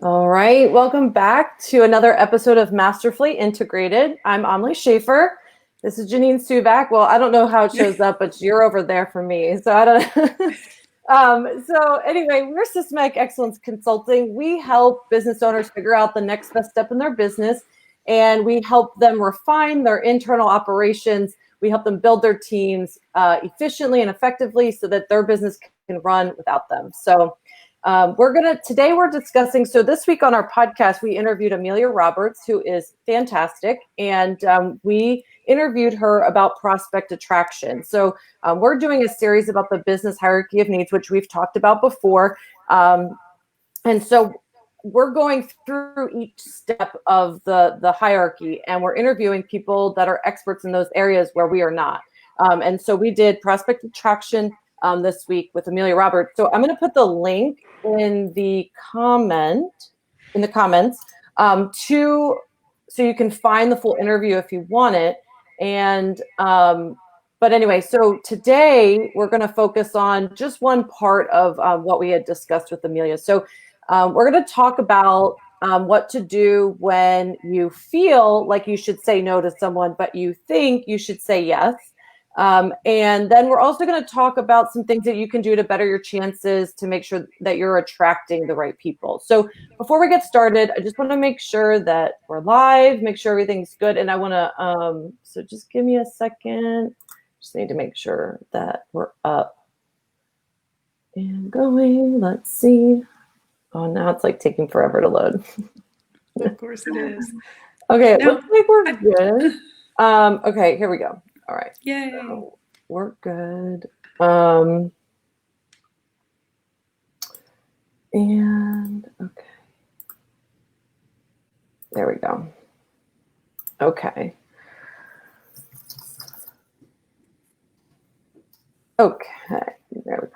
All right, welcome back to another episode of Masterfully Integrated. I'm Amelie Schaefer. This is Janine Subak. Well, I don't know how it shows up, but you're over there for me. So I don't. So anyway, we're Systematic Excellence Consulting. We help business owners figure out the next best step in their business, and we help them refine their internal operations. We help them build their teams efficiently and effectively so that their business can run without them. So today we're discussing, so this week on our podcast, we interviewed Amelia Roberts, who is fantastic. And we interviewed her about prospect attraction. So we're doing a series about the business hierarchy of needs, which we've talked about before. And so we're going through each step of the hierarchy, and we're interviewing people that are experts in those areas where we are not. And so we did prospect attraction this week with Amelia Roberts. So I'm going to put the link in the comments to so you can find the full interview if you want it. And but anyway, so today we're going to focus on just one part of what we had discussed with Amelia. So we're going to talk about what to do when you feel like you should say no to someone, but you think you should say yes. And then we're also going to talk about some things that you can do to better your chances to make sure that you're attracting the right people. So before we get started, I just want to make sure that we're live, make sure everything's good. And I want to, so just give me a second. Just need to make sure that we're up and going. Let's see. Oh, now it's like taking forever to load. Of course it is. Okay, it looks like we're good. Okay, here we go. All right. Yay. So we're good. And okay. There we go. Okay. Okay. There we go.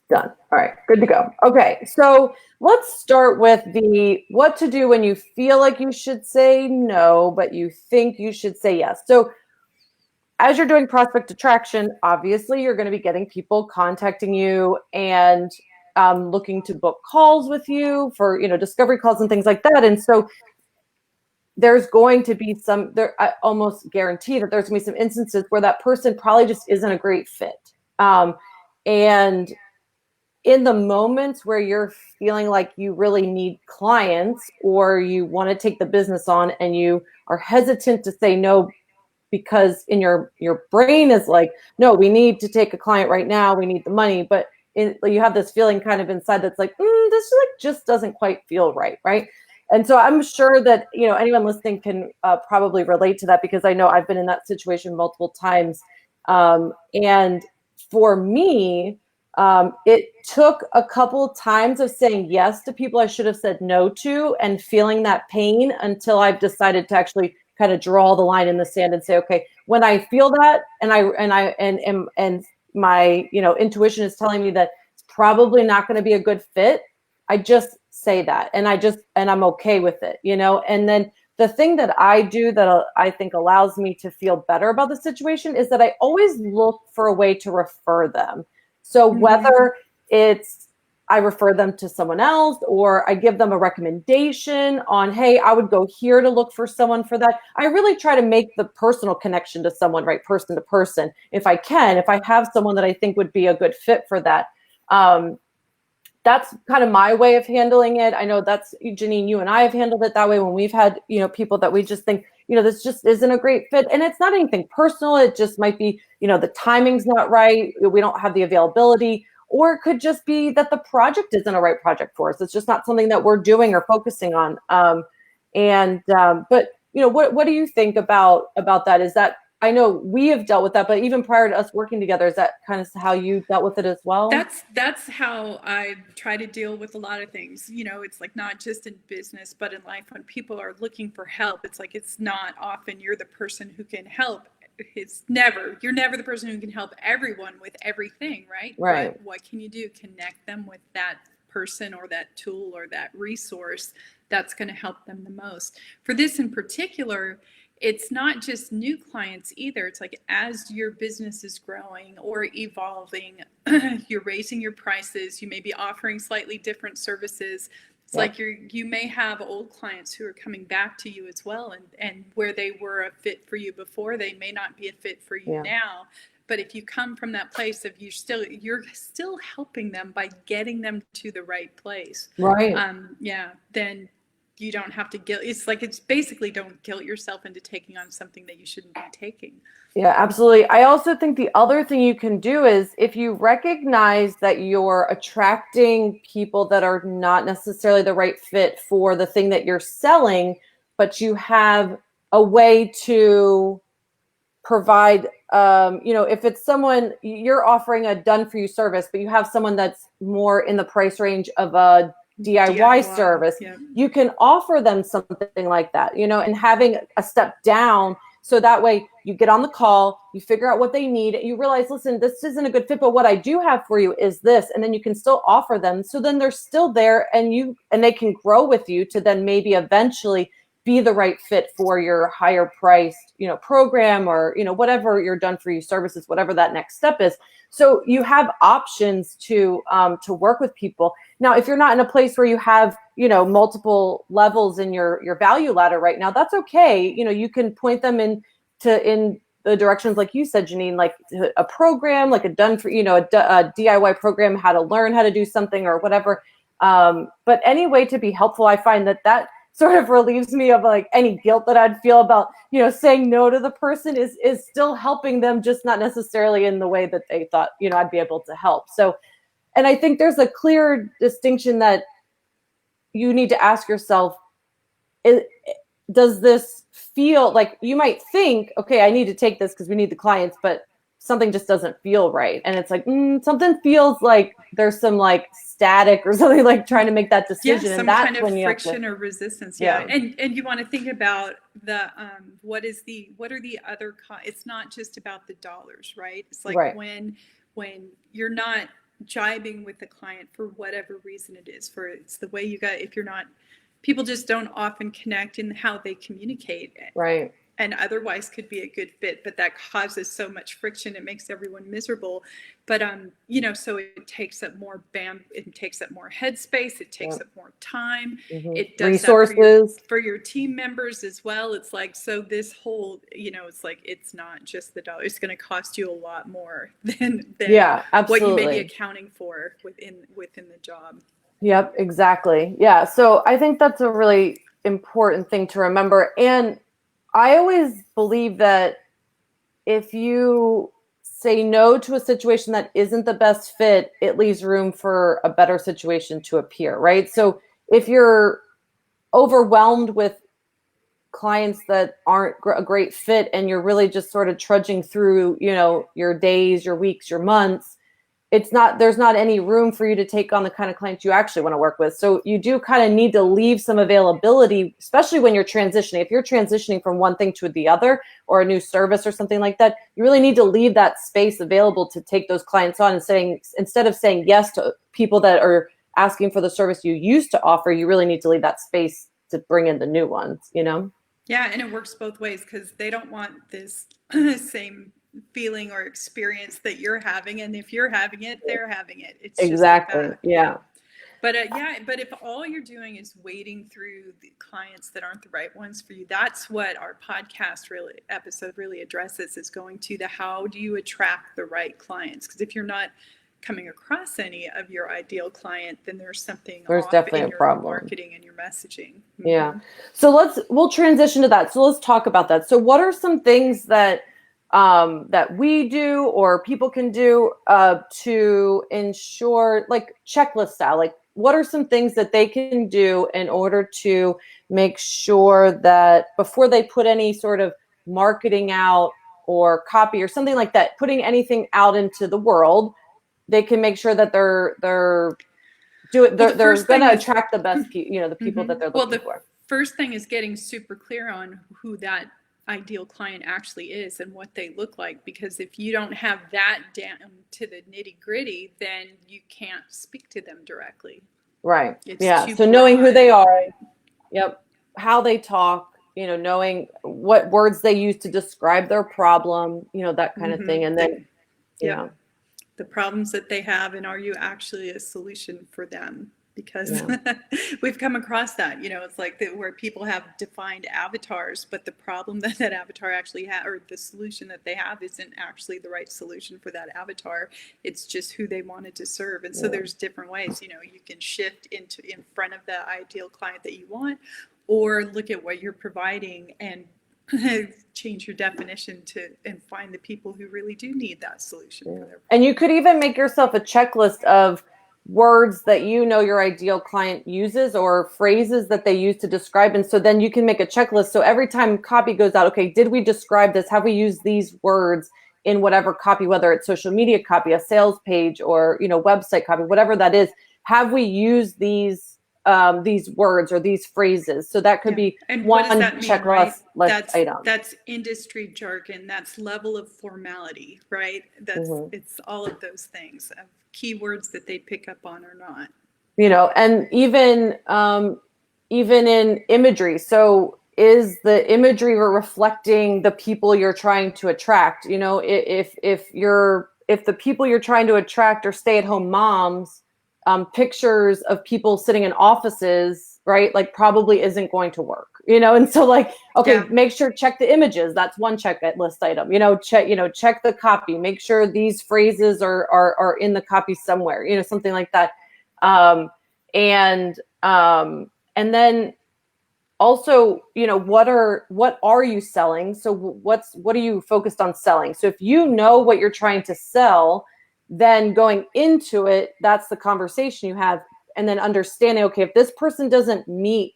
Done. All right. Good to go. Okay. So let's start with what to do when you feel like you should say no, but you think you should say yes. So as you're doing prospect attraction, obviously you're going to be getting people contacting you and looking to book calls with you for, discovery calls and things like that. And so there's going to be I almost guarantee that there's going to be some instances where that person probably just isn't a great fit. And in the moments where you're feeling like you really need clients or you want to take the business on and you are hesitant to say no because in your brain is like, no, we need to take a client right now, we need the money, but you have this feeling kind of inside that's like, this just doesn't quite feel right. And so I'm sure that anyone listening can probably relate to that, because I know I've been in that situation multiple times. And for me, it took a couple times of saying yes to people I should have said no to and feeling that pain until I've decided to actually kind of draw the line in the sand and say, okay, when I feel that and my intuition is telling me that it's probably not going to be a good fit, I just say that and I'm okay with it, and then the thing that I do that I think allows me to feel better about the situation is that I always look for a way to refer them. So whether it's I refer them to someone else or I give them a recommendation on, hey, I would go here to look for someone for that. I really try to make the personal connection to someone, right? Person to person. If I have someone that I think would be a good fit for that. That's kind of my way of handling it. I know that's Janine, you and I have handled it that way when we've had, people that we just think, this just isn't a great fit. And it's not anything personal. It just might be, the timing's not right. We don't have the availability. Or it could just be that the project isn't a right project for us. It's just not something that we're doing or focusing on. But what do you think about that? Is that, I know we have dealt with that, but even prior to us working together, is that kind of how you dealt with it as well? That's how I try to deal with a lot of things. It's like not just in business, but in life. When people are looking for help, it's like it's not often you're the person who can help. You're never the person who can help everyone with everything, right? Right. But what can you do? Connect them with that person or that tool or that resource that's going to help them the most. For this in particular, it's not just new clients either. It's like as your business is growing or evolving, you're raising your prices, you may be offering slightly different services. It's like you may have old clients who are coming back to you as well, and where they were a fit for you before, they may not be a fit for you now. But if you come from that place of you're still helping them by getting them to the right place, right? Then you don't have to guilt. It's basically don't guilt yourself into taking on something that you shouldn't be taking. Yeah, absolutely. I also think the other thing you can do is if you recognize that you're attracting people that are not necessarily the right fit for the thing that you're selling, but you have a way to provide, if it's someone you're offering a done for you service, but you have someone that's more in the price range of a DIY service, you can offer them something like that, and having a step down. So that way you get on the call, you figure out what they need, you realize, listen, this isn't a good fit, but what I do have for you is this. And then you can still offer them. So then they're still there and they can grow with you to then maybe eventually be the right fit for your higher priced, program or, whatever your done for you services, whatever that next step is. So you have options to work with people. Now, if you're not in a place where you have, multiple levels in your value ladder right now, that's okay. You can point them in the directions, like you said, Janine, like a program, like a done for, a DIY program, how to learn how to do something or whatever. But any way to be helpful, I find that sort of relieves me of like any guilt that I'd feel about, saying no to the person is still helping them, just not necessarily in the way that they thought, I'd be able to help. So, and I think there's a clear distinction that you need to ask yourself, does this feel like, you might think, okay, I need to take this because we need the clients, but something just doesn't feel right. And it's like, something feels like there's some like static or something, like trying to make that decision. Some and that's kind of when friction or resistance. And you want to think about the, what are the other, it's not just about the dollars, right? It's like when you're not jibing with the client for whatever reason it is, it's the way if you're not, people just don't often connect in how they communicate. Right. And otherwise could be a good fit, but that causes so much friction. It makes everyone miserable. But, so it takes up more it takes up more headspace. It takes up more time. It does resources for your team members as well. It's like, so this whole, it's like, it's not just the dollar. It's going to cost you a lot more than what you may be accounting for within the job. Yep, exactly. Yeah. So I think that's a really important thing to remember. And I always believe that if you say no to a situation that isn't the best fit, it leaves room for a better situation to appear, right? So if you're overwhelmed with clients that aren't a great fit and you're really just sort of trudging through, your days, your weeks, your months, there's not any room for you to take on the kind of clients you actually want to work with. So you do kind of need to leave some availability, especially when you're transitioning. If you're transitioning from one thing to the other or a new service or something like that, you really need to leave that space available to take those clients on, and instead of saying yes to people that are asking for the service you used to offer, you really need to leave that space to bring in the new ones, Yeah, and it works both ways, because they don't want this same feeling or experience that you're having, and if you're having it, they're having it. It's exactly just like that. Yeah. But but if all you're doing is wading through the clients that aren't the right ones for you, that's what our podcast episode really addresses, is going to the how do you attract the right clients? Because if you're not coming across any of your ideal client, then there's definitely in a your problem. marketing and your messaging. Yeah. So we'll transition to that. So let's talk about that. So what are some things that we do or people can do to ensure, like checklist style, like what are some things that they can do in order to make sure that before they put any sort of marketing out or copy or something like that, putting anything out into the world, they can make sure that they're going to attract the best the people that they're looking for. First thing is getting super clear on who that ideal client actually is and what they look like, because if you don't have that down to the nitty gritty, then you can't speak to them directly. Right. So knowing who they are, how they talk, knowing what words they use to describe their problem, that kind of thing. And then, the problems that they have, and are you actually a solution for them? because we've come across that, it's like where people have defined avatars, but the problem that that avatar actually has, or the solution that they have, isn't actually the right solution for that avatar. It's just who they wanted to serve. And so there's different ways, you can shift in front of the ideal client that you want, or look at what you're providing and change your definition and find the people who really do need that solution for their. And you could even make yourself a checklist of words that your ideal client uses, or phrases that they use to describe. And so then you can make a checklist. So every time copy goes out, okay, did we describe this? Have we used these words in whatever copy, whether it's social media copy, a sales page, or, website copy, whatever that is? Have we used these words or these phrases? So that could be and one what does that mean, checklist right? item. That's industry jargon. That's level of formality, right? That's it's all of those things, of keywords that they pick up on or not. And even in imagery. So is the imagery reflecting the people you're trying to attract? If the people you're trying to attract are stay-at-home moms, pictures of people sitting in offices, right, like probably isn't going to work, and so make sure, check the images. That's one checklist item. Check the copy, make sure these phrases are in the copy somewhere, something like that. And then also, what are you selling? So what are you focused on selling? So if you know what you're trying to sell, then going into it, that's the conversation you have. And then understanding, okay, if this person doesn't meet,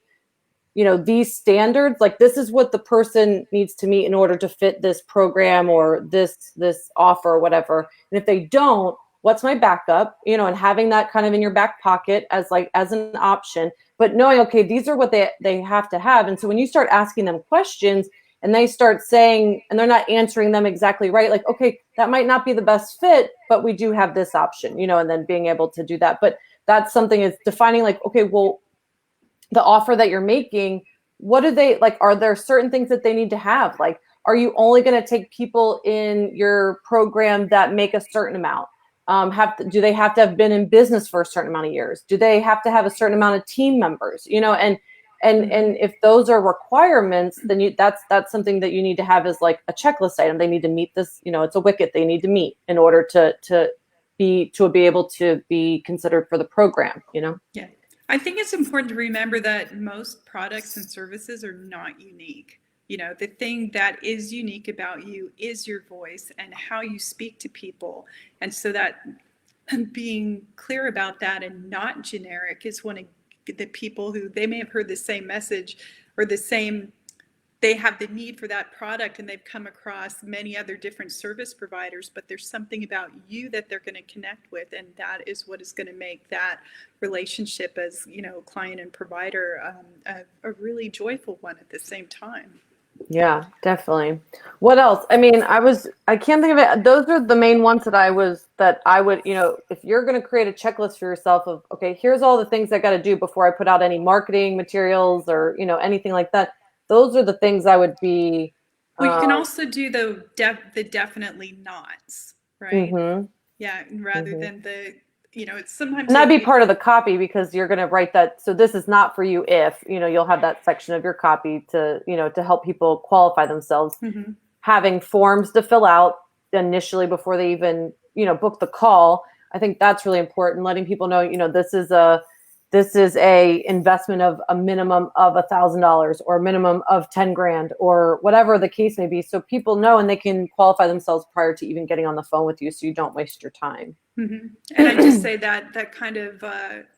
these standards, like this is what the person needs to meet in order to fit this program or this offer or whatever. And if they don't, what's my backup? And having that kind of in your back pocket as an option, but knowing, okay, these are what they have to have. And so when you start asking them questions and they start saying, and they're not answering them exactly right, like, okay, that might not be the best fit, but we do have this option, and then being able to do that. But that's something, is defining, like, okay, well, the offer that you're making, what do they like? Are there certain things that they need to have? Like, are you only going to take people in your program that make a certain amount? Do they have to have been in business for a certain amount of years? Do they have to have a certain amount of team members? And if those are requirements, then that's something that you need to have as like a checklist item. They need to meet this, it's a wicket they need to meet in order to be able to be considered for the program, Yeah. I think it's important to remember that most products and services are not unique. The thing that is unique about you is your voice and how you speak to people. And so that being clear about that and not generic is one of the people who, they may have heard the same message or they have the need for that product, and they've come across many other different service providers, but there's something about you that they're going to connect with, and that is what is going to make that relationship as client and provider a really joyful one at the same time. Yeah, definitely. What else? I mean, I can't think of it. Those are the main ones that I would, if you're going to create a checklist for yourself of, okay, here's all the things I got to do before I put out any marketing materials or, anything like that. Those are the things I would be. Well, you can also do the definitely nots, right? Mm-hmm. Yeah. Rather than it's sometimes. And that'd be part of the copy, because you're going to write that. So this is not for you if, you'll have that section of your copy to, to help people qualify themselves. Mm-hmm. Having forms to fill out initially before they even, book the call. I think that's really important. Letting people know, this is a investment of a minimum of $1,000 or a minimum of 10 grand or whatever the case may be. So people know, and they can qualify themselves prior to even getting on the phone with you, so you don't waste your time. Mm-hmm. And I just say that kind of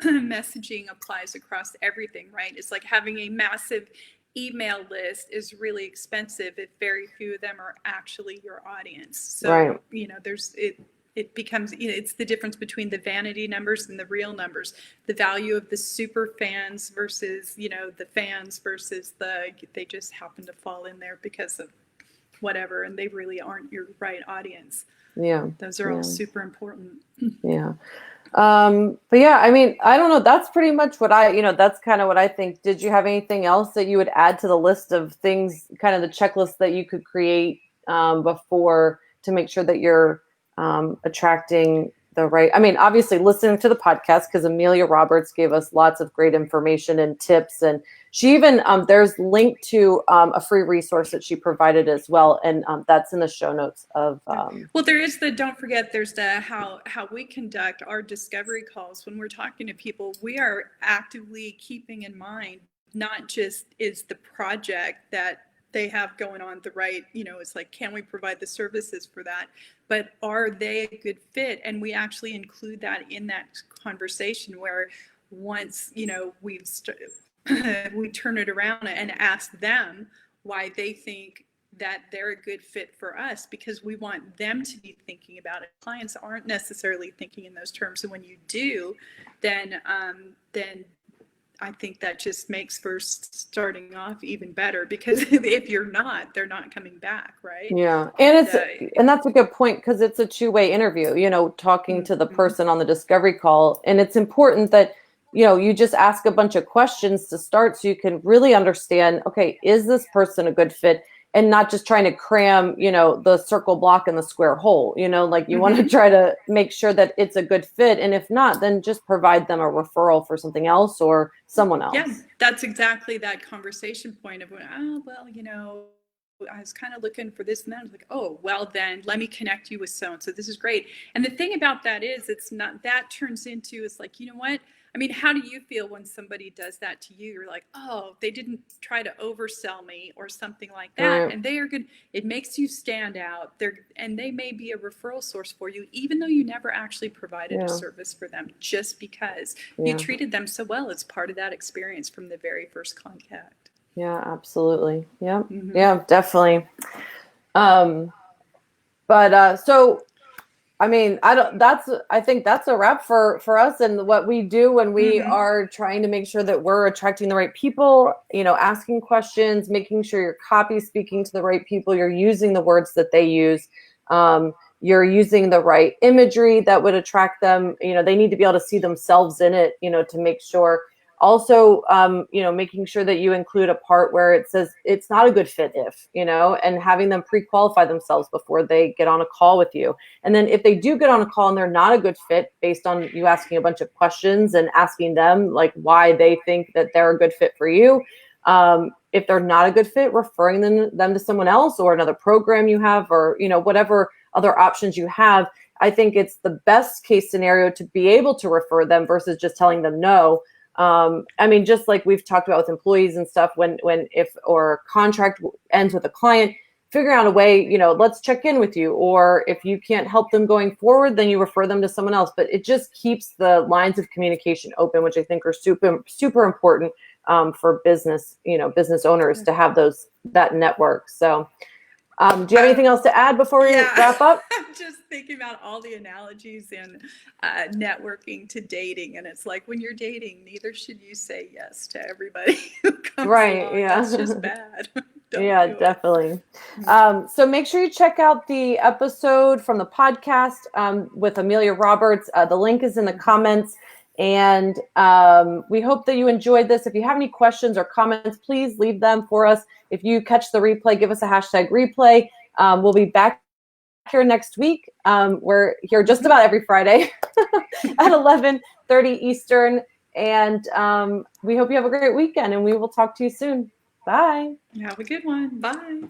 messaging applies across everything, right? It's like having a massive email list is really expensive if very few of them are actually your audience. So, right. It becomes, it's the difference between the vanity numbers and the real numbers, the value of the super fans versus, the fans versus they just happen to fall in there because of whatever, and they really aren't your right audience. Yeah. Those are all super important. Yeah. But yeah, I mean, I don't know. That's pretty much what that's kind of what I think. Did you have anything else that you would add to the list of things, kind of the checklist that you could create before, to make sure that you're attracting the right, I mean, obviously listening to the podcast, because Amelia Roberts gave us lots of great information and tips. And she even, there's linked to a free resource that she provided as well. And that's in the show notes of. Well, there is don't forget, there's how we conduct our discovery calls. When we're talking to people, we are actively keeping in mind, not just is the project that they have going on the right, it's like, can we provide the services for that? But are they a good fit? And we actually include that in that conversation, where once, we turn it around and ask them why they think that they're a good fit for us, because we want them to be thinking about it. Clients aren't necessarily thinking in those terms. And when you do, then I think that just makes first starting off even better, because if you're not, they're not coming back, right? Yeah. And and that's a good point, because it's a two-way interview, talking to the person on the discovery call. And it's important that, you just ask a bunch of questions to start, so you can really understand, okay, is this person a good fit? And not just trying to cram, the circle block in the square hole, like you want to try to make sure that it's a good fit. And if not, then just provide them a referral for something else or someone else. Yeah, that's exactly that conversation point of, oh, well, I was kind of looking for this and that. I was like, oh, well, then let me connect you with so-and-so. This is great. And the thing about that is, it's not, that turns into, it's like, you know what? I mean, how do you feel when somebody does that to you? You're like, oh, they didn't try to oversell me or something like that. Right. And they are good. It makes you stand out. And they may be a referral source for you, even though you never actually provided a service for them, just because you treated them so well. It's part of that experience from the very first contact. Yeah, absolutely. Yeah. Yeah, definitely. So, I mean, I think that's a wrap for us and what we do when we are trying to make sure that we're attracting the right people, asking questions, making sure your copy is speaking to the right people, you're using the words that they use, you're using the right imagery that would attract them. They need to be able to see themselves in it, to make sure. Also, making sure that you include a part where it says it's not a good fit if, and having them pre-qualify themselves before they get on a call with you. And then if they do get on a call and they're not a good fit, based on you asking a bunch of questions and asking them like why they think that they're a good fit for you. If they're not a good fit, referring them to someone else or another program you have, or, whatever other options you have. I think it's the best case scenario to be able to refer them versus just telling them no. I mean, just like we've talked about with employees and stuff, if contract ends with a client, figuring out a way, let's check in with you, or if you can't help them going forward, then you refer them to someone else. But it just keeps the lines of communication open, which I think are super, super important, for business owners to have that network. So, do you have anything else to add before we wrap up? I'm just thinking about all the analogies in networking to dating. And it's like, when you're dating, neither should you say yes to everybody who comes along. Yeah. That's just bad. Definitely. So make sure you check out the episode from the podcast with Amelia Roberts. The link is in the comments. And we hope that you enjoyed this. If you have any questions or comments, please leave them for us. If you catch the replay, give us a #replay. We'll be back here next week. We're here just about every Friday at 11:30 Eastern. And we hope you have a great weekend, and we will talk to you soon. Bye. Have a good one. Bye.